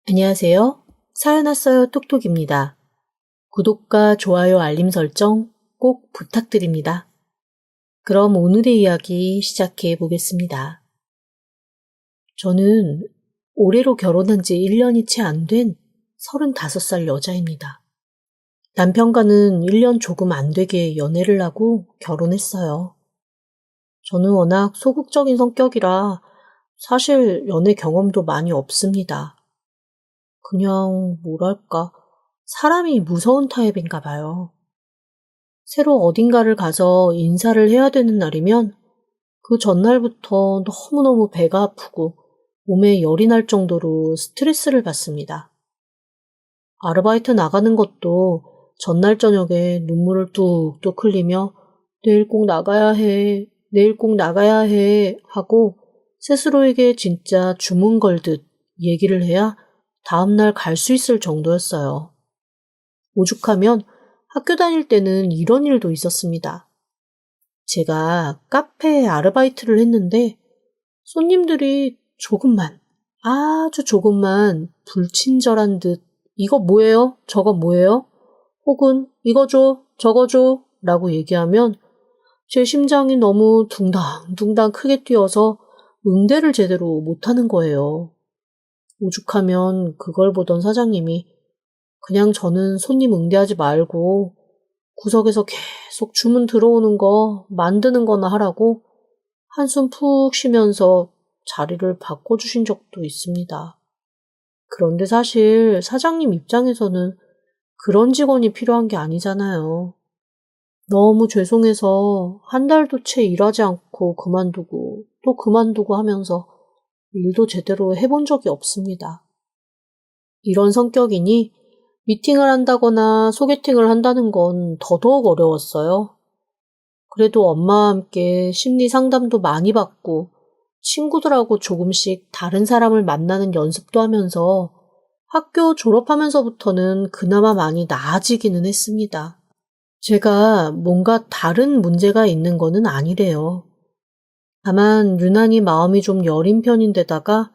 안녕하세요. 사연 왔어요 톡톡입니다. 구독과 좋아요 알림 설정 꼭 부탁드립니다. 그럼 오늘의 이야기 시작해 보겠습니다. 저는 올해로 결혼한 지 1년이 채 안 된 35살 여자입니다. 남편과는 1년 조금 안 되게 연애를 하고 결혼했어요. 저는 워낙 소극적인 성격이라 사실 연애 경험도 많이 없습니다. 그냥 뭐랄까 사람이 무서운 타입인가 봐요. 새로 어딘가를 가서 인사를 해야 되는 날이면 그 전날부터 너무너무 배가 아프고 몸에 열이 날 정도로 스트레스를 받습니다. 아르바이트 나가는 것도 전날 저녁에 눈물을 뚝뚝 흘리며 내일 꼭 나가야 해, 내일 꼭 나가야 해 하고 스스로에게 진짜 주문 걸듯 얘기를 해야 다음날 갈 수 있을 정도였어요. 오죽하면 학교 다닐 때는 이런 일도 있었습니다. 제가 카페에 아르바이트를 했는데 손님들이 조금만, 아주 조금만 불친절한 듯 이거 뭐예요? 저거 뭐예요? 혹은 이거 줘, 저거 줘 라고 얘기하면 제 심장이 너무 둥당둥당 크게 뛰어서 응대를 제대로 못하는 거예요. 오죽하면 그걸 보던 사장님이 그냥 저는 손님 응대하지 말고 구석에서 계속 주문 들어오는 거 만드는 거나 하라고 한숨 푹 쉬면서 자리를 바꿔주신 적도 있습니다. 그런데 사실 사장님 입장에서는 그런 직원이 필요한 게 아니잖아요. 너무 죄송해서 한 달도 채 일하지 않고 그만두고 또 그만두고 하면서 일도 제대로 해본 적이 없습니다. 이런 성격이니 미팅을 한다거나 소개팅을 한다는 건 더더욱 어려웠어요. 그래도 엄마와 함께 심리 상담도 많이 받고 친구들하고 조금씩 다른 사람을 만나는 연습도 하면서 학교 졸업하면서부터는 그나마 많이 나아지기는 했습니다. 제가 뭔가 다른 문제가 있는 거는 아니래요. 다만 유난히 마음이 좀 여린 편인데다가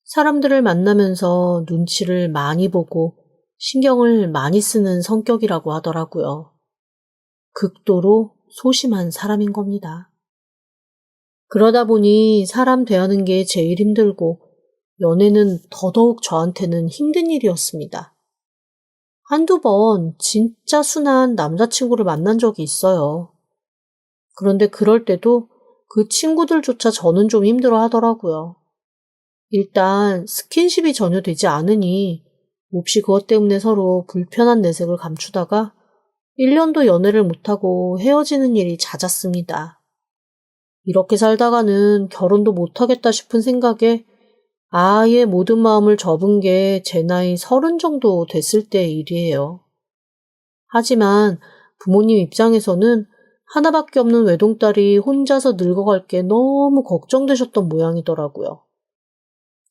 사람들을 만나면서 눈치를 많이 보고 신경을 많이 쓰는 성격이라고 하더라고요. 극도로 소심한 사람인 겁니다. 그러다 보니 사람 대하는 게 제일 힘들고 연애는 더더욱 저한테는 힘든 일이었습니다. 한두 번 진짜 순한 남자친구를 만난 적이 있어요. 그런데 그럴 때도 그 친구들조차 저는 좀 힘들어 하더라고요. 일단 스킨십이 전혀 되지 않으니 몹시 그것 때문에 서로 불편한 내색을 감추다가 1년도 연애를 못하고 헤어지는 일이 잦았습니다. 이렇게 살다가는 결혼도 못하겠다 싶은 생각에 아예 모든 마음을 접은 게 제 나이 30 정도 됐을 때의 일이에요. 하지만 부모님 입장에서는 하나밖에 없는 외동딸이 혼자서 늙어갈 게 너무 걱정되셨던 모양이더라고요.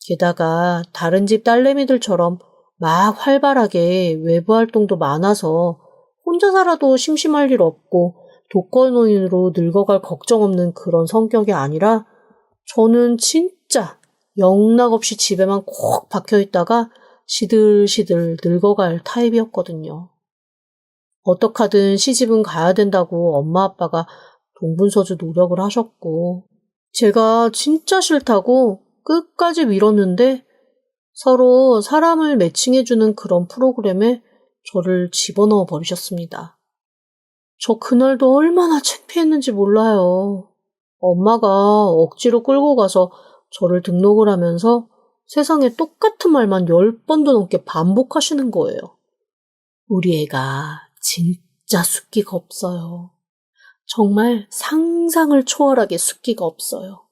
게다가 다른 집 딸내미들처럼 막 활발하게 외부 활동도 많아서 혼자 살아도 심심할 일 없고 독거노인으로 늙어갈 걱정 없는 그런 성격이 아니라 저는 진짜 영락없이 집에만 콕 박혀있다가 시들시들 늙어갈 타입이었거든요. 어떡하든 시집은 가야 된다고 엄마 아빠가 동분서주 노력을 하셨고 제가 진짜 싫다고 끝까지 밀었는데 서로 사람을 매칭해주는 그런 프로그램에 저를 집어넣어 버리셨습니다. 저 그날도 얼마나 창피했는지 몰라요. 엄마가 억지로 끌고 가서 저를 등록을 하면서 세상에 똑같은 말만 10번도 넘게 반복하시는 거예요. 우리 애가 진짜 숫기가 없어요. 정말 상상을 초월하게 숫기가 없어요.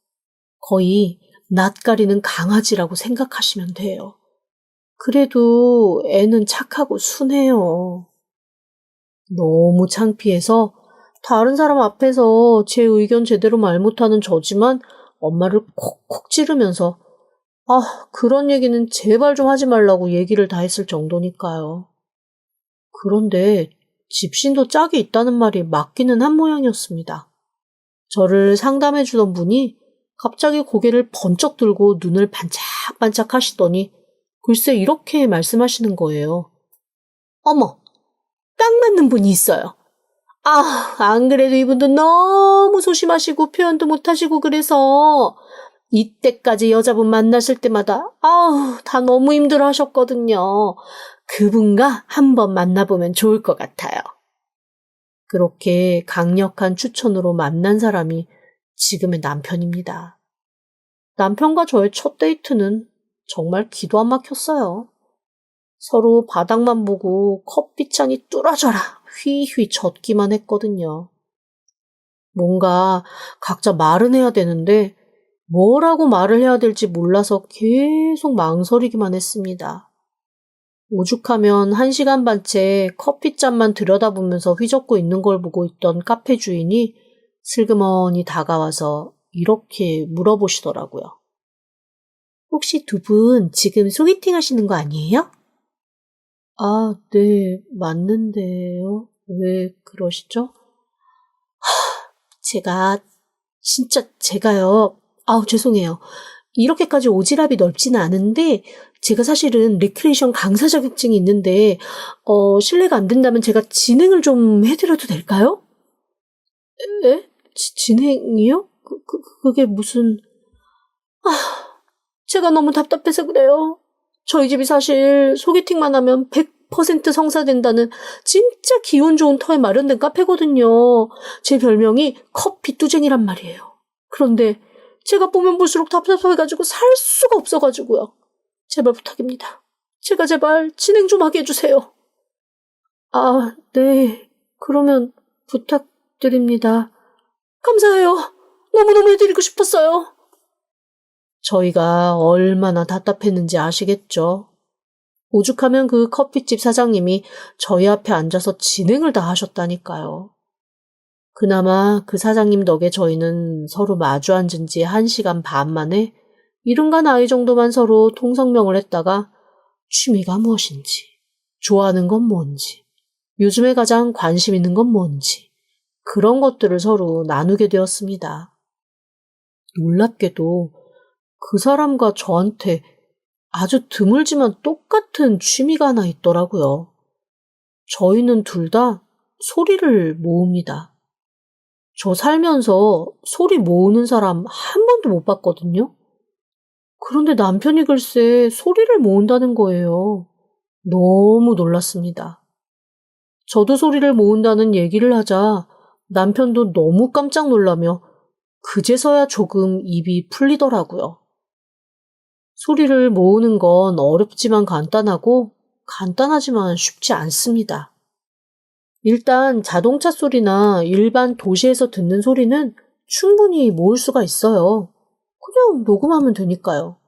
거의 낯가리는 강아지라고 생각하시면 돼요. 그래도 애는 착하고 순해요. 너무 창피해서 다른 사람 앞에서 제 의견 제대로 말 못하는 저지만 엄마를 콕콕 찌르면서 그런 얘기는 제발 좀 하지 말라고 얘기를 다 했을 정도니까요. 그런데 집신도 짝이 있다는 말이 맞기는 한 모양이었습니다. 저를 상담해주던 분이 갑자기 고개를 번쩍 들고 눈을 반짝반짝 하시더니 글쎄 이렇게 말씀하시는 거예요. 어머, 딱 맞는 분이 있어요. 안 그래도 이분도 너무 소심하시고 표현도 못하시고 그래서 이때까지 여자분 만나실 때마다 다 너무 힘들어 하셨거든요. 그분과 한번 만나보면 좋을 것 같아요. 그렇게 강력한 추천으로 만난 사람이 지금의 남편입니다. 남편과 저의 첫 데이트는 정말 기도 안 막혔어요. 서로 바닥만 보고 커피잔이 뚫어져라 휘휘 젖기만 했거든요. 뭔가 각자 말은 해야 되는데 뭐라고 말을 해야 될지 몰라서 계속 망설이기만 했습니다. 오죽하면 1시간 반째 커피잔만 들여다보면서 휘젓고 있는 걸 보고 있던 카페 주인이 슬그머니 다가와서 이렇게 물어보시더라고요. 혹시 두 분 지금 소개팅 하시는 거 아니에요? 네, 맞는데요. 왜 그러시죠? 제가요. 죄송해요. 이렇게까지 오지랖이 넓지는 않은데 제가 사실은 레크레이션 강사 자격증이 있는데 실례가 안 된다면 제가 진행을 좀 해드려도 될까요? 에? 진행이요? 그게 무슨... 제가 너무 답답해서 그래요. 저희 집이 사실 소개팅만 하면 100% 성사된다는 진짜 기운 좋은 터에 마련된 카페거든요. 제 별명이 커피 뚜쟁이란 말이에요. 그런데 제가 보면 볼수록 답답해가지고 살 수가 없어가지고요. 제발 부탁입니다. 제발 진행 좀 하게 해주세요. 네. 그러면 부탁드립니다. 감사해요. 너무너무 해드리고 싶었어요. 저희가 얼마나 답답했는지 아시겠죠? 오죽하면 그 커피집 사장님이 저희 앞에 앉아서 진행을 다 하셨다니까요. 그나마 그 사장님 덕에 저희는 서로 마주 앉은 지 1시간 반 만에 이른과 나이 정도만 서로 통성명을 했다가 취미가 무엇인지, 좋아하는 건 뭔지, 요즘에 가장 관심 있는 건 뭔지 그런 것들을 서로 나누게 되었습니다. 놀랍게도 그 사람과 저한테 아주 드물지만 똑같은 취미가 하나 있더라고요. 저희는 둘 다 소리를 모읍니다. 저 살면서 소리 모으는 사람 한 번도 못 봤거든요. 그런데 남편이 글쎄 소리를 모은다는 거예요. 너무 놀랐습니다. 저도 소리를 모은다는 얘기를 하자 남편도 너무 깜짝 놀라며 그제서야 조금 입이 풀리더라고요. 소리를 모으는 건 어렵지만 간단하고 간단하지만 쉽지 않습니다. 일단 자동차 소리나 일반 도시에서 듣는 소리는 충분히 모을 수가 있어요. 그냥 녹음하면 되니까요.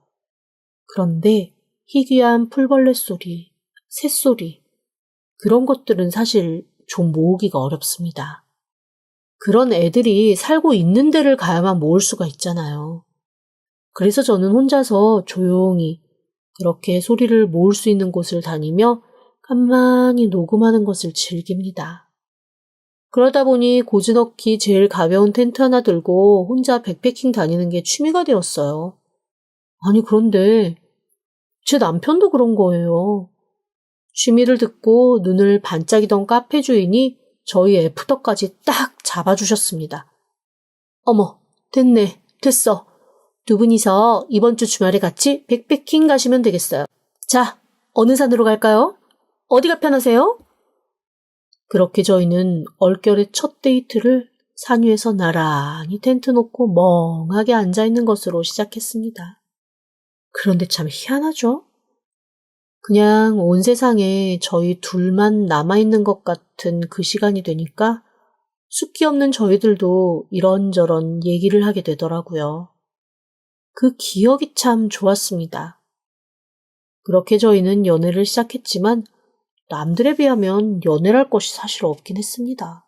그런데 희귀한 풀벌레 소리, 새소리, 그런 것들은 사실 좀 모으기가 어렵습니다. 그런 애들이 살고 있는 데를 가야만 모을 수가 있잖아요. 그래서 저는 혼자서 조용히 그렇게 소리를 모을 수 있는 곳을 다니며 가만히 녹음하는 것을 즐깁니다. 그러다 보니 고즈넉히 제일 가벼운 텐트 하나 들고 혼자 백패킹 다니는 게 취미가 되었어요. 아니 그런데 제 남편도 그런 거예요. 취미를 듣고 눈을 반짝이던 카페 주인이 저희 애프터까지 딱 잡아주셨습니다. 어머, 됐어. 두 분이서 이번 주 주말에 같이 백패킹 가시면 되겠어요. 자, 어느 산으로 갈까요? 어디가 편하세요? 그렇게 저희는 얼결의 첫 데이트를 산 위에서 나란히 텐트 놓고 멍하게 앉아있는 것으로 시작했습니다. 그런데 참 희한하죠? 그냥 온 세상에 저희 둘만 남아있는 것 같은 그 시간이 되니까 숫기 없는 저희들도 이런저런 얘기를 하게 되더라고요. 그 기억이 참 좋았습니다. 그렇게 저희는 연애를 시작했지만 남들에 비하면 연애랄 것이 사실 없긴 했습니다.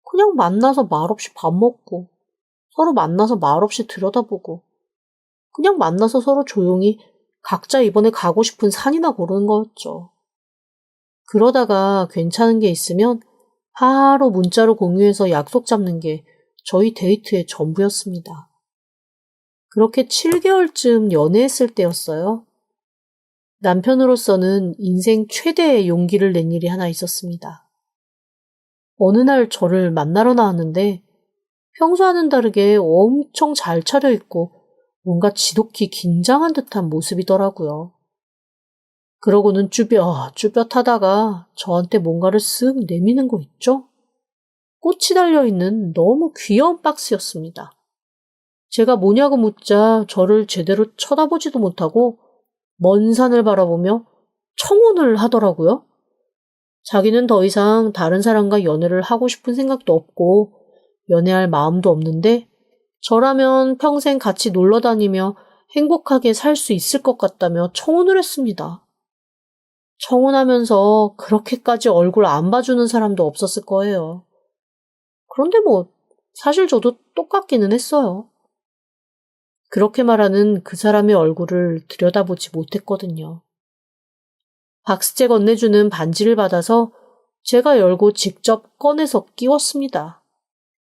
그냥 만나서 말없이 밥 먹고, 서로 만나서 말없이 들여다보고, 그냥 만나서 서로 조용히 각자 이번에 가고 싶은 산이나 고르는 거였죠. 그러다가 괜찮은 게 있으면 바로 문자로 공유해서 약속 잡는 게 저희 데이트의 전부였습니다. 그렇게 7개월쯤 연애했을 때였어요. 남편으로서는 인생 최대의 용기를 낸 일이 하나 있었습니다. 어느 날 저를 만나러 나왔는데 평소와는 다르게 엄청 잘 차려입고 뭔가 지독히 긴장한 듯한 모습이더라고요. 그러고는 쭈뼛쭈뼛하다가 저한테 뭔가를 쓱 내미는 거 있죠? 꽃이 달려있는 너무 귀여운 박스였습니다. 제가 뭐냐고 묻자 저를 제대로 쳐다보지도 못하고 먼 산을 바라보며 청혼을 하더라고요. 자기는 더 이상 다른 사람과 연애를 하고 싶은 생각도 없고 연애할 마음도 없는데 저라면 평생 같이 놀러 다니며 행복하게 살 수 있을 것 같다며 청혼을 했습니다. 청혼하면서 그렇게까지 얼굴 안 봐주는 사람도 없었을 거예요. 그런데 사실 저도 똑같기는 했어요. 그렇게 말하는 그 사람의 얼굴을 들여다보지 못했거든요. 박스째 건네주는 반지를 받아서 제가 열고 직접 꺼내서 끼웠습니다.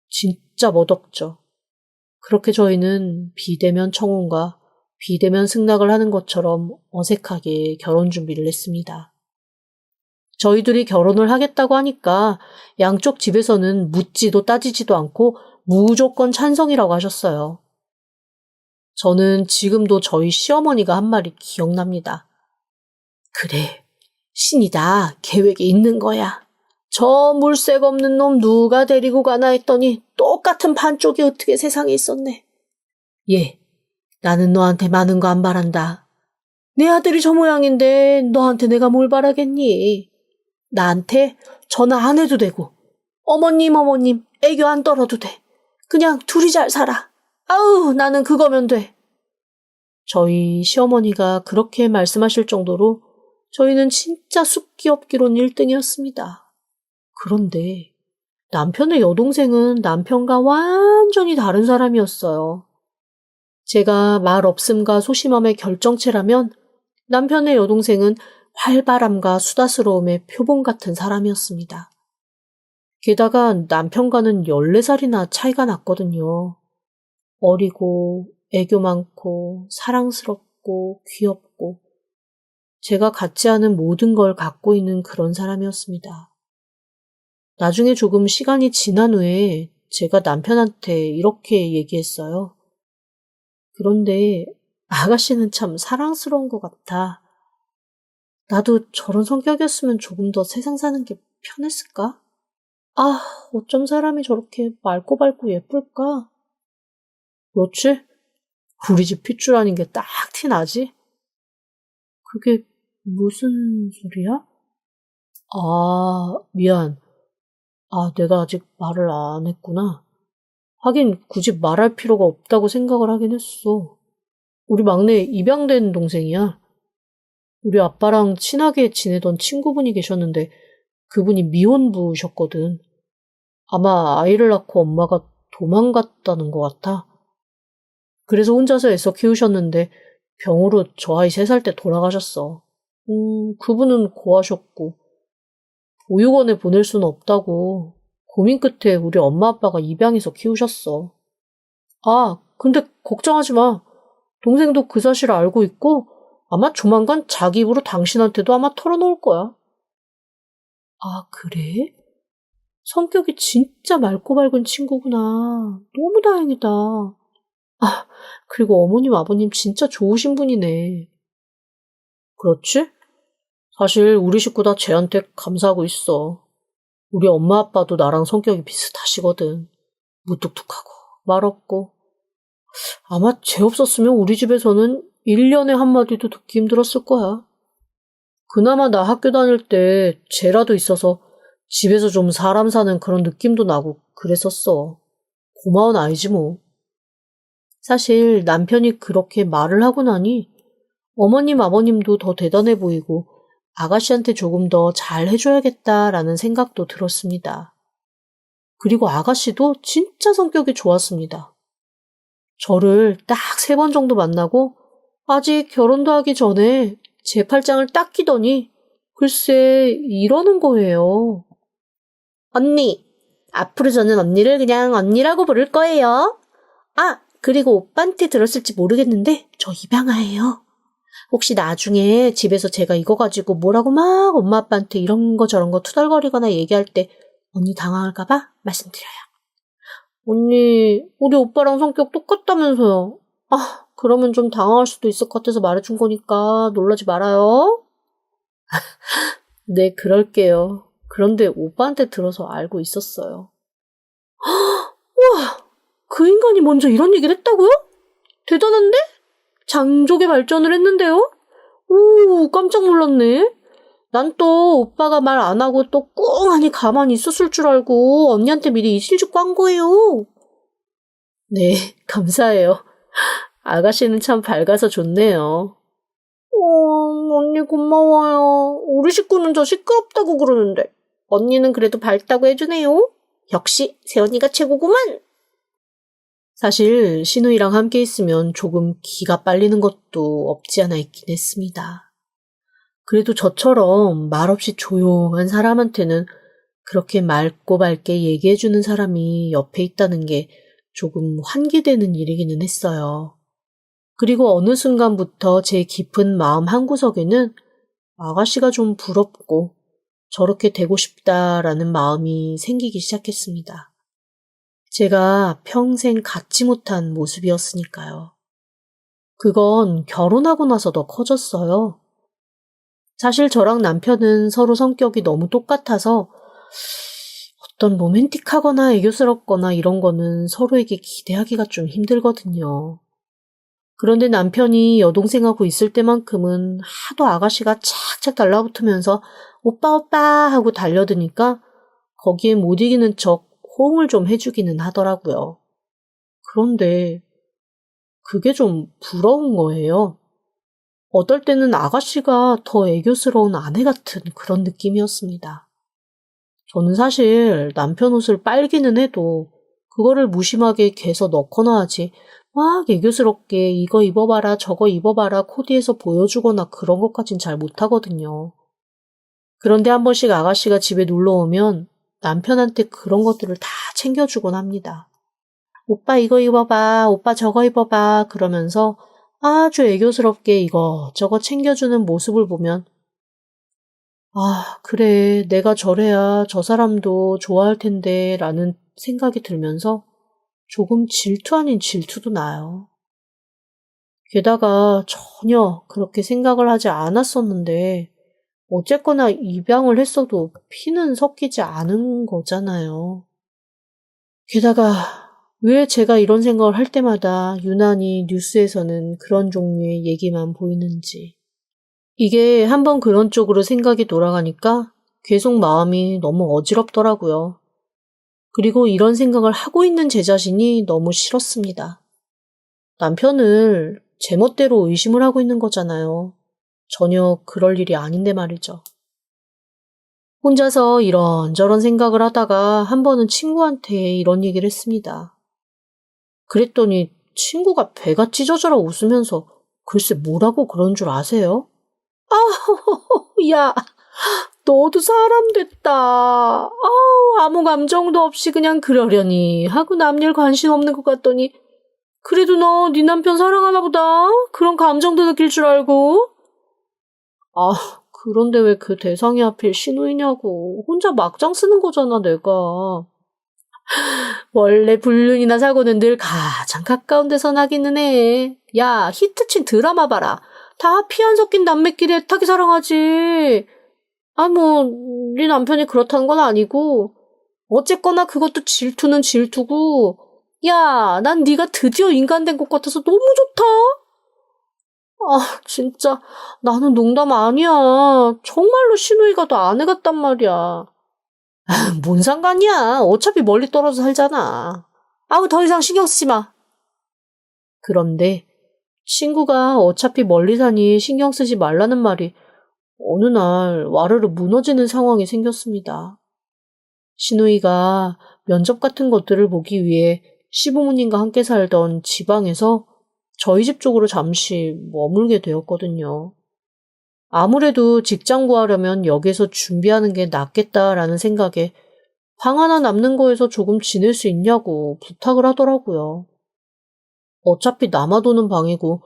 진짜 멋없죠. 그렇게 저희는 비대면 청혼과 비대면 승낙을 하는 것처럼 어색하게 결혼 준비를 했습니다. 저희 둘이 결혼을 하겠다고 하니까 양쪽 집에서는 묻지도 따지지도 않고 무조건 찬성이라고 하셨어요. 저는 지금도 저희 시어머니가 한 말이 기억납니다. 그래, 신이다. 계획이 있는 거야. 저 물색 없는 놈 누가 데리고 가나 했더니 똑같은 반쪽이 어떻게 세상에 있었네. 예, 나는 너한테 많은 거 안 바란다. 내 아들이 저 모양인데 너한테 내가 뭘 바라겠니? 나한테 전화 안 해도 되고 어머님 애교 안 떨어도 돼. 그냥 둘이 잘 살아. 아우, 나는 그거면 돼. 저희 시어머니가 그렇게 말씀하실 정도로 저희는 진짜 숫기업기론 1등이었습니다. 그런데 남편의 여동생은 남편과 완전히 다른 사람이었어요. 제가 말 없음과 소심함의 결정체라면 남편의 여동생은 활발함과 수다스러움의 표본 같은 사람이었습니다. 게다가 남편과는 14살이나 차이가 났거든요. 어리고 애교 많고 사랑스럽고 귀엽고 제가 갖지 않은 모든 걸 갖고 있는 그런 사람이었습니다. 나중에 조금 시간이 지난 후에 제가 남편한테 이렇게 얘기했어요. 그런데 아가씨는 참 사랑스러운 것 같아. 나도 저런 성격이었으면 조금 더 세상 사는 게 편했을까? 아, 어쩜 사람이 저렇게 맑고 밝고 예쁠까? 그렇지? 우리 집 핏줄 아닌 게 딱 티나지? 그게 무슨 소리야? 아, 미안. 내가 아직 말을 안 했구나. 하긴 굳이 말할 필요가 없다고 생각을 하긴 했어. 우리 막내 입양된 동생이야. 우리 아빠랑 친하게 지내던 친구분이 계셨는데 그분이 미혼부셨거든. 아마 아이를 낳고 엄마가 도망갔다는 것 같아. 그래서 혼자서 애써 키우셨는데 병으로 저 아이 3살 때 돌아가셨어. 그분은 고하셨고 보육원에 보낼 수는 없다고 고민 끝에 우리 엄마 아빠가 입양해서 키우셨어. 근데 걱정하지 마. 동생도 그 사실을 알고 있고 아마 조만간 자기 입으로 당신한테도 아마 털어놓을 거야. 그래? 성격이 진짜 맑고 밝은 친구구나. 너무 다행이다. 그리고 어머님, 아버님 진짜 좋으신 분이네. 그렇지? 사실 우리 식구 다 쟤한테 감사하고 있어. 우리 엄마 아빠도 나랑 성격이 비슷하시거든. 무뚝뚝하고 말 없고. 아마 쟤 없었으면 우리 집에서는 1년에 한마디도 듣기 힘들었을 거야. 그나마 나 학교 다닐 때 쟤라도 있어서 집에서 좀 사람 사는 그런 느낌도 나고 그랬었어. 고마운 아이지 뭐. 사실 남편이 그렇게 말을 하고 나니 어머님, 아버님도 더 대단해 보이고 아가씨한테 조금 더 잘 해줘야겠다라는 생각도 들었습니다. 그리고 아가씨도 진짜 성격이 좋았습니다. 저를 딱 3번 정도 만나고 아직 결혼도 하기 전에 제 팔짱을 딱 끼더니 글쎄 이러는 거예요. 언니, 앞으로 저는 언니를 그냥 언니라고 부를 거예요. 그리고 오빠한테 들었을지 모르겠는데 저 입양아예요. 혹시 나중에 집에서 제가 이거 가지고 뭐라고 막 엄마 아빠한테 이런 거 저런 거 투덜거리거나 얘기할 때 언니 당황할까봐 말씀드려요. 언니, 우리 오빠랑 성격 똑같다면서요. 그러면 좀 당황할 수도 있을 것 같아서 말해준 거니까 놀라지 말아요. 네, 그럴게요. 그런데 오빠한테 들어서 알고 있었어요. 우와, 그 인간이 먼저 이런 얘기를 했다고요? 대단한데? 장족의 발전을 했는데요? 오, 깜짝 놀랐네. 난 또 오빠가 말 안 하고 또 꿍하니 가만히 있었을 줄 알고 언니한테 미리 이실직 깐 거예요. 네, 감사해요. 아가씨는 참 밝아서 좋네요. 언니 고마워요. 우리 식구는 저 시끄럽다고 그러는데 언니는 그래도 밝다고 해주네요. 역시 새언니가 최고구만. 사실 신우이랑 함께 있으면 조금 기가 빨리는 것도 없지 않아 있긴 했습니다. 그래도 저처럼 말없이 조용한 사람한테는 그렇게 맑고 밝게 얘기해주는 사람이 옆에 있다는 게 조금 환기되는 일이기는 했어요. 그리고 어느 순간부터 제 깊은 마음 한구석에는 아가씨가 좀 부럽고 저렇게 되고 싶다라는 마음이 생기기 시작했습니다. 제가 평생 갖지 못한 모습이었으니까요. 그건 결혼하고 나서 더 커졌어요. 사실 저랑 남편은 서로 성격이 너무 똑같아서 어떤 로맨틱하거나 애교스럽거나 이런 거는 서로에게 기대하기가 좀 힘들거든요. 그런데 남편이 여동생하고 있을 때만큼은 하도 아가씨가 착착 달라붙으면서 오빠 오빠 하고 달려드니까 거기에 못 이기는 척 호응을 좀 해주기는 하더라고요. 그런데 그게 좀 부러운 거예요. 어떨 때는 아가씨가 더 애교스러운 아내 같은 그런 느낌이었습니다. 저는 사실 남편 옷을 빨기는 해도 그거를 무심하게 개서 넣거나 하지 막 애교스럽게 이거 입어봐라 저거 입어봐라 코디해서 보여주거나 그런 것까진 잘 못하거든요. 그런데 한 번씩 아가씨가 집에 놀러 오면 남편한테 그런 것들을 다 챙겨주곤 합니다. 오빠 이거 입어봐, 오빠 저거 입어봐 그러면서 아주 애교스럽게 이거저거 챙겨주는 모습을 보면 그래 내가 저래야 저 사람도 좋아할 텐데 라는 생각이 들면서 조금 질투 아닌 질투도 나요. 게다가 전혀 그렇게 생각을 하지 않았었는데 어쨌거나 입양을 했어도 피는 섞이지 않은 거잖아요. 게다가 왜 제가 이런 생각을 할 때마다 유난히 뉴스에서는 그런 종류의 얘기만 보이는지. 이게 한번 그런 쪽으로 생각이 돌아가니까 계속 마음이 너무 어지럽더라고요. 그리고 이런 생각을 하고 있는 제 자신이 너무 싫었습니다. 남편을 제멋대로 의심을 하고 있는 거잖아요. 전혀 그럴 일이 아닌데 말이죠. 혼자서 이런저런 생각을 하다가 한 번은 친구한테 이런 얘기를 했습니다. 그랬더니 친구가 배가 찢어져라 웃으면서 글쎄 뭐라고 그런 줄 아세요? 야, 너도 사람 됐다. 아무 감정도 없이 그냥 그러려니 하고 남일 관심 없는 것 같더니 그래도 너 네 남편 사랑하나 보다. 그런 감정도 느낄 줄 알고. 그런데 왜 그 대상이 하필 신우이냐고. 혼자 막장 쓰는 거잖아, 내가. 원래 불륜이나 사고는 늘 가장 가까운 데서 나기는 해. 야, 히트친 드라마 봐라. 다 피 안 섞인 남매끼리 애타게 사랑하지. 네 남편이 그렇다는 건 아니고. 어쨌거나 그것도 질투는 질투고. 야, 난 네가 드디어 인간 된 것 같아서 너무 좋다. 진짜 나는 농담 아니야. 정말로 신우이가 더 아내 같단 말이야. 뭔 상관이야. 어차피 멀리 떨어져 살잖아. 더 이상 신경 쓰지 마. 그런데 친구가 어차피 멀리 사니 신경 쓰지 말라는 말이 어느 날 와르르 무너지는 상황이 생겼습니다. 신우이가 면접 같은 것들을 보기 위해 시부모님과 함께 살던 지방에서 저희 집 쪽으로 잠시 머물게 되었거든요. 아무래도 직장 구하려면 여기서 준비하는 게 낫겠다라는 생각에 방 하나 남는 거에서 조금 지낼 수 있냐고 부탁을 하더라고요. 어차피 남아도는 방이고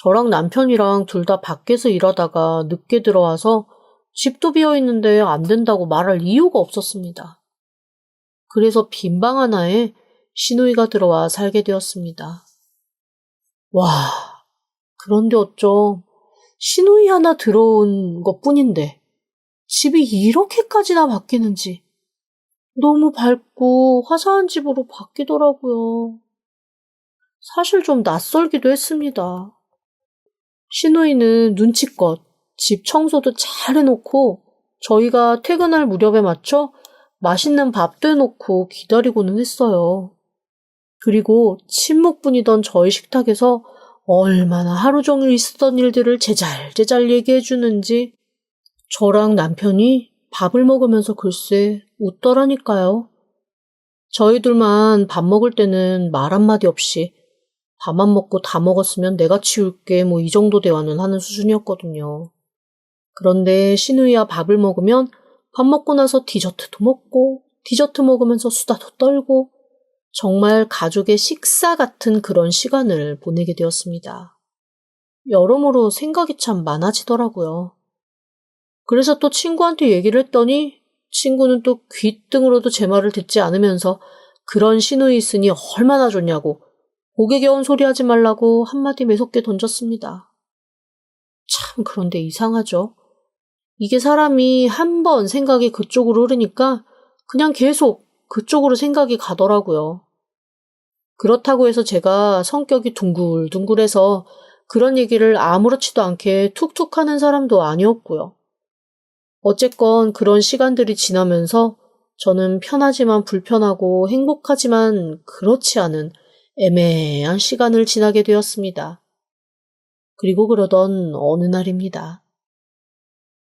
저랑 남편이랑 둘 다 밖에서 일하다가 늦게 들어와서 집도 비어 있는데 안 된다고 말할 이유가 없었습니다. 그래서 빈 방 하나에 시누이가 들어와 살게 되었습니다. 와, 그런데 어쩜 시누이 하나 들어온 것뿐인데 집이 이렇게까지나 바뀌는지 너무 밝고 화사한 집으로 바뀌더라고요. 사실 좀 낯설기도 했습니다. 시누이는 눈치껏 집 청소도 잘 해놓고 저희가 퇴근할 무렵에 맞춰 맛있는 밥도 해놓고 기다리고는 했어요. 그리고 침묵분이던 저희 식탁에서 얼마나 하루 종일 있었던 일들을 제잘제잘 얘기해 주는지 저랑 남편이 밥을 먹으면서 글쎄 웃더라니까요. 저희들만 밥 먹을 때는 말 한마디 없이 밥만 먹고 다 먹었으면 내가 치울게 뭐 이 정도 대화는 하는 수준이었거든요. 그런데 시누이와 밥을 먹으면 밥 먹고 나서 디저트도 먹고 디저트 먹으면서 수다도 떨고 정말 가족의 식사 같은 그런 시간을 보내게 되었습니다. 여러모로 생각이 참 많아지더라고요. 그래서 또 친구한테 얘기를 했더니 친구는 또 귓등으로도 제 말을 듣지 않으면서 그런 시누이 있으니 얼마나 좋냐고 고개 겨운 소리 하지 말라고 한마디 매섭게 던졌습니다. 참 그런데 이상하죠. 이게 사람이 한 번 생각이 그쪽으로 흐르니까 그냥 계속 그쪽으로 생각이 가더라고요. 그렇다고 해서 제가 성격이 둥글둥글해서 그런 얘기를 아무렇지도 않게 툭툭 하는 사람도 아니었고요. 어쨌건 그런 시간들이 지나면서 저는 편하지만 불편하고 행복하지만 그렇지 않은 애매한 시간을 지나게 되었습니다. 그리고 그러던 어느 날입니다.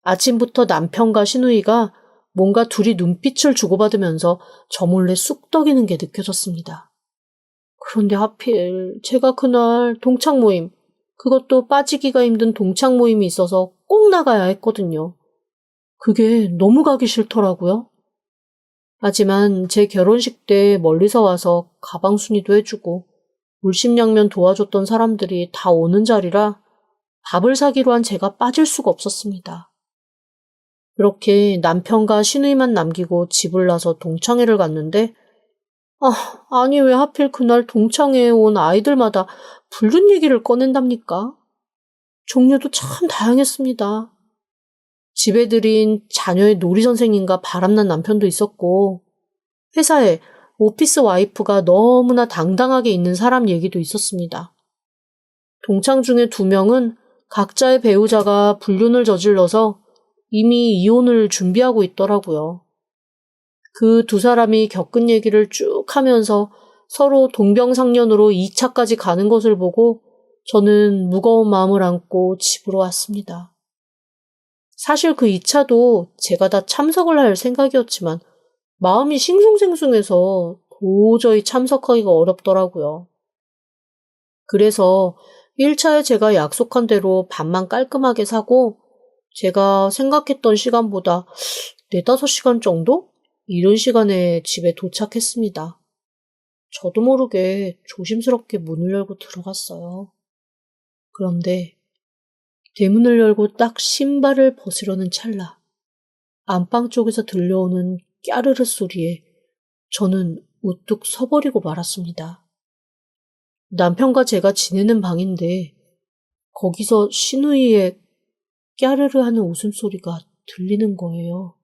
아침부터 남편과 시누이가 뭔가 둘이 눈빛을 주고받으면서 저 몰래 쑥덕이는 게 느껴졌습니다. 그런데 하필 제가 그날 동창 모임, 그것도 빠지기가 힘든 동창 모임이 있어서 꼭 나가야 했거든요. 그게 너무 가기 싫더라고요. 하지만 제 결혼식 때 멀리서 와서 가방 순위도 해주고 물심양면 도와줬던 사람들이 다 오는 자리라 밥을 사기로 한 제가 빠질 수가 없었습니다. 그렇게 남편과 시누이만 남기고 집을 나서 동창회를 갔는데 아니 왜 하필 그날 동창회에 온 아이들마다 불륜 얘기를 꺼낸답니까? 종류도 참 다양했습니다. 집에 들인 자녀의 놀이 선생님과 바람난 남편도 있었고 회사에 오피스 와이프가 너무나 당당하게 있는 사람 얘기도 있었습니다. 동창 중에 2명은 각자의 배우자가 불륜을 저질러서 이미 이혼을 준비하고 있더라고요. 그 2사람이 겪은 얘기를 쭉 하면서 서로 동병상련으로 2차까지 가는 것을 보고 저는 무거운 마음을 안고 집으로 왔습니다. 사실 그 2차도 제가 다 참석을 할 생각이었지만 마음이 싱숭생숭해서 도저히 참석하기가 어렵더라고요. 그래서 1차에 제가 약속한 대로 밥만 깔끔하게 사고 제가 생각했던 시간보다 4-5시간 정도? 이른 시간에 집에 도착했습니다. 저도 모르게 조심스럽게 문을 열고 들어갔어요. 그런데 대문을 열고 딱 신발을 벗으려는 찰나 안방 쪽에서 들려오는 까르르 소리에 저는 우뚝 서버리고 말았습니다. 남편과 제가 지내는 방인데 거기서 시누이의 까르르 하는 웃음소리가 들리는 거예요.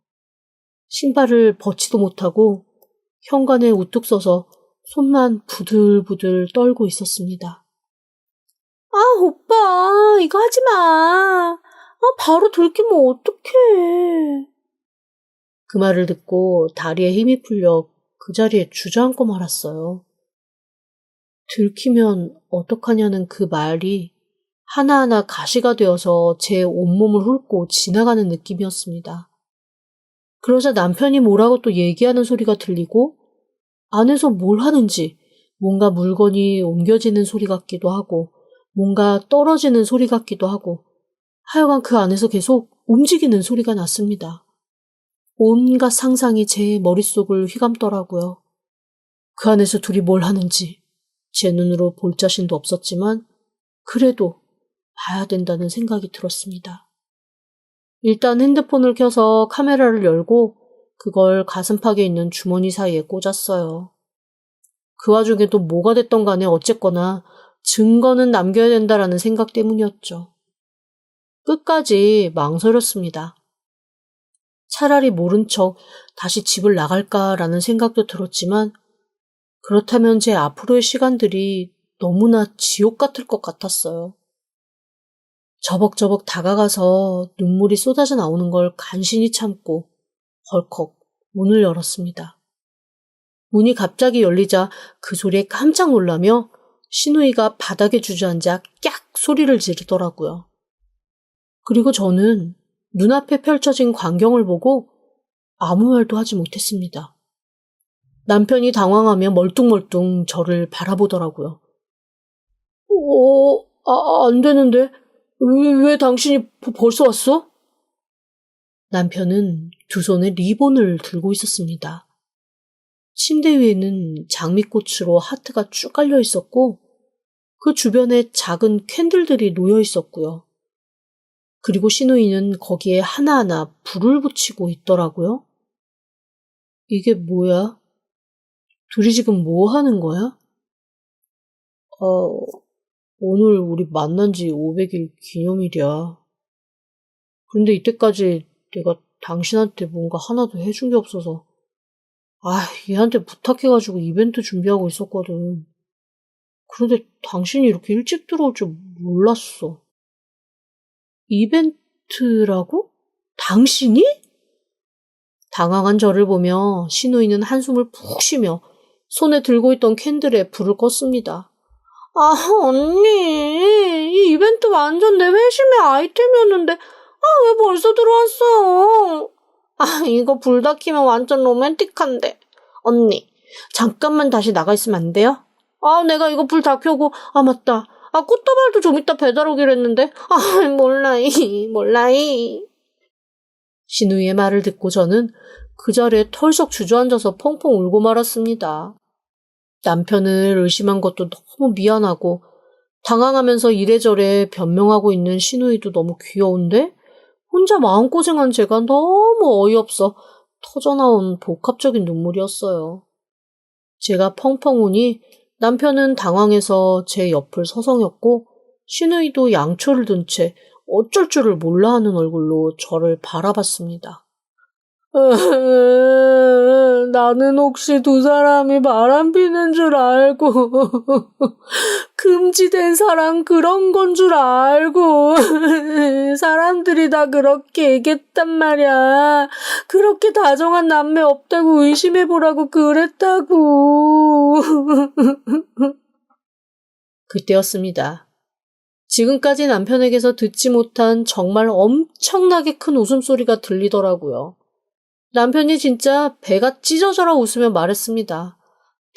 신발을 벗지도 못하고 현관에 우뚝 서서 손만 부들부들 떨고 있었습니다. 오빠, 이거 하지 마. 바로 들키면 어떡해. 그 말을 듣고 다리에 힘이 풀려 그 자리에 주저앉고 말았어요. 들키면 어떡하냐는 그 말이 하나하나 가시가 되어서 제 온몸을 훑고 지나가는 느낌이었습니다. 그러자 남편이 뭐라고 또 얘기하는 소리가 들리고 안에서 뭘 하는지 뭔가 물건이 옮겨지는 소리 같기도 하고 뭔가 떨어지는 소리 같기도 하고 하여간 그 안에서 계속 움직이는 소리가 났습니다. 온갖 상상이 제 머릿속을 휘감더라고요. 그 안에서 둘이 뭘 하는지 제 눈으로 볼 자신도 없었지만 그래도 봐야 된다는 생각이 들었습니다. 일단 핸드폰을 켜서 카메라를 열고 그걸 가슴팍에 있는 주머니 사이에 꽂았어요. 그 와중에도 뭐가 됐던 간에 어쨌거나 증거는 남겨야 된다라는 생각 때문이었죠. 끝까지 망설였습니다. 차라리 모른 척 다시 집을 나갈까라는 생각도 들었지만 그렇다면 제 앞으로의 시간들이 너무나 지옥 같을 것 같았어요. 저벅저벅 다가가서 눈물이 쏟아져 나오는 걸 간신히 참고 벌컥 문을 열었습니다. 문이 갑자기 열리자 그 소리에 깜짝 놀라며 시누이가 바닥에 주저앉아 깍 소리를 지르더라고요. 그리고 저는 눈앞에 펼쳐진 광경을 보고 아무 말도 하지 못했습니다. 남편이 당황하며 멀뚱멀뚱 저를 바라보더라고요. 안 되는데? 왜 당신이 벌써 왔어? 남편은 두 손에 리본을 들고 있었습니다. 침대 위에는 장미꽃으로 하트가 쭉 깔려 있었고 그 주변에 작은 캔들들이 놓여 있었고요. 그리고 시누이는 거기에 하나하나 불을 붙이고 있더라고요. 이게 뭐야? 둘이 지금 뭐 하는 거야? 오늘 우리 만난 지 500일 기념일이야. 그런데 이때까지 내가 당신한테 뭔가 하나도 해준 게 없어서 얘한테 부탁해가지고 이벤트 준비하고 있었거든. 그런데 당신이 이렇게 일찍 들어올 줄 몰랐어. 이벤트라고? 당신이? 당황한 저를 보며 시누이는 한숨을 푹 쉬며 손에 들고 있던 캔들에 불을 껐습니다. 언니, 이 이벤트 완전 내 회심의 아이템이었는데, 왜 벌써 들어왔어? 이거 불 다 켜면 완전 로맨틱한데. 언니, 잠깐만 다시 나가 있으면 안 돼요? 내가 이거 불 다 켜고, 맞다. 꽃다발도 좀 이따 배달 오기로 했는데. 몰라이. 시누이의 말을 듣고 저는 그 자리에 털썩 주저앉아서 펑펑 울고 말았습니다. 남편을 의심한 것도 너무 미안하고 당황하면서 이래저래 변명하고 있는 시누이도 너무 귀여운데 혼자 마음고생한 제가 너무 어이없어 터져나온 복합적인 눈물이었어요. 제가 펑펑 우니 남편은 당황해서 제 옆을 서성였고 시누이도 양초를 든 채 어쩔 줄을 몰라 하는 얼굴로 저를 바라봤습니다. 나는 혹시 두 사람이 바람피는 줄 알고 금지된 사랑 그런 건 줄 알고 사람들이 다 그렇게 얘기했단 말이야. 그렇게 다정한 남매 없다고 의심해보라고 그랬다고. 그때였습니다. 지금까지 남편에게서 듣지 못한 정말 엄청나게 큰 웃음소리가 들리더라고요. 남편이 진짜 배가 찢어져라 웃으며 말했습니다.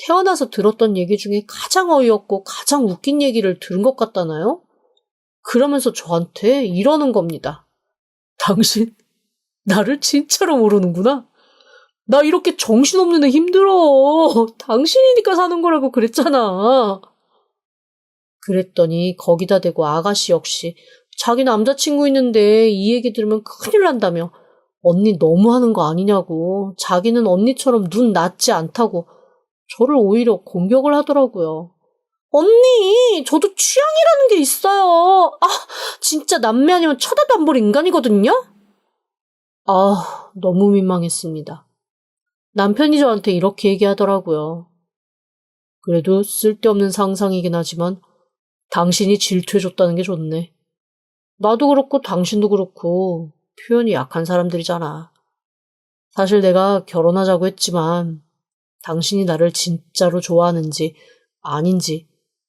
태어나서 들었던 얘기 중에 가장 어이없고 가장 웃긴 얘기를 들은 것 같다나요? 그러면서 저한테 이러는 겁니다. 당신 나를 진짜로 모르는구나. 나 이렇게 정신없는 애 힘들어. 당신이니까 사는 거라고 그랬잖아. 그랬더니 거기다 대고 아가씨 역시 자기 남자친구 있는데 이 얘기 들으면 큰일 난다며 언니 너무하는 거 아니냐고 자기는 언니처럼 눈 낮지 않다고 저를 오히려 공격을 하더라고요. 언니 저도 취향이라는 게 있어요. 진짜 남매 아니면 쳐다도 안 볼 인간이거든요. 너무 민망했습니다. 남편이 저한테 이렇게 얘기하더라고요. 그래도 쓸데없는 상상이긴 하지만 당신이 질투해줬다는 게 좋네. 나도 그렇고 당신도 그렇고 표현이 약한 사람들이잖아. 사실 내가 결혼하자고 했지만 당신이 나를 진짜로 좋아하는지 아닌지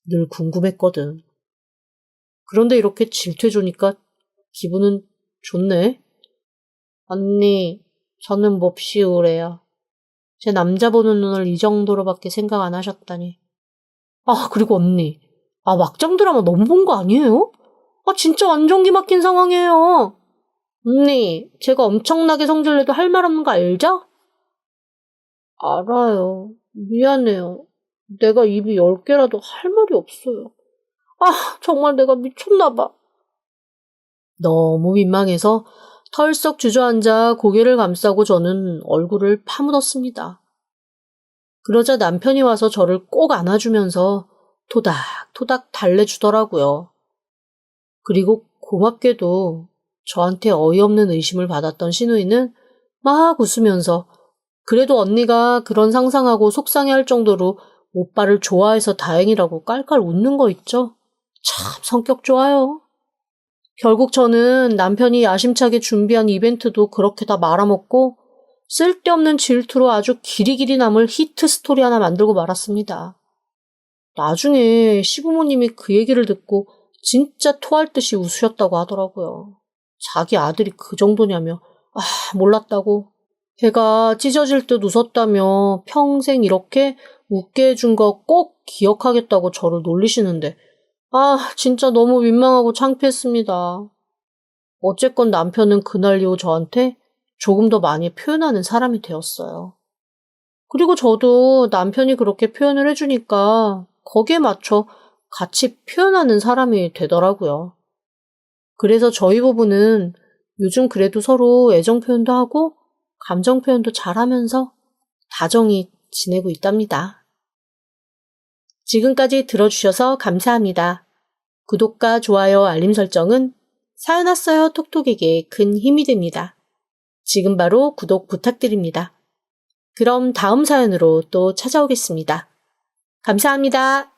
늘 궁금했거든. 그런데 이렇게 질투해주니까 기분은 좋네. 언니, 저는 몹시 우울해요. 제 남자 보는 눈을 이 정도로밖에 생각 안 하셨다니. 그리고 언니, 막장 드라마 너무 본 거 아니에요? 진짜 완전 기막힌 상황이에요. 언니, 제가 엄청나게 성질내도 할 말 없는 거 알죠? 알아요. 미안해요. 내가 입이 10개라도 할 말이 없어요. 정말 내가 미쳤나봐. 너무 민망해서 털썩 주저앉아 고개를 감싸고 저는 얼굴을 파묻었습니다. 그러자 남편이 와서 저를 꼭 안아주면서 토닥토닥 달래주더라고요. 그리고 고맙게도 저한테 어이없는 의심을 받았던 시누이는 막 웃으면서 그래도 언니가 그런 상상하고 속상해할 정도로 오빠를 좋아해서 다행이라고 깔깔 웃는 거 있죠? 참 성격 좋아요. 결국 저는 남편이 야심차게 준비한 이벤트도 그렇게 다 말아먹고 쓸데없는 질투로 아주 길이길이 남을 히트 스토리 하나 만들고 말았습니다. 나중에 시부모님이 그 얘기를 듣고 진짜 토할 듯이 웃으셨다고 하더라고요. 자기 아들이 그 정도냐며 몰랐다고. 걔가 찢어질 듯 웃었다며 평생 이렇게 웃게 해준 거 꼭 기억하겠다고 저를 놀리시는데 진짜 너무 민망하고 창피했습니다. 어쨌건 남편은 그날 이후 저한테 조금 더 많이 표현하는 사람이 되었어요. 그리고 저도 남편이 그렇게 표현을 해주니까 거기에 맞춰 같이 표현하는 사람이 되더라고요. 그래서 저희 부부는 요즘 그래도 서로 애정 표현도 하고 감정 표현도 잘하면서 다정히 지내고 있답니다. 지금까지 들어주셔서 감사합니다. 구독과 좋아요, 알림 설정은 사연 왔어요 톡톡에게 큰 힘이 됩니다. 지금 바로 구독 부탁드립니다. 그럼 다음 사연으로 또 찾아오겠습니다. 감사합니다.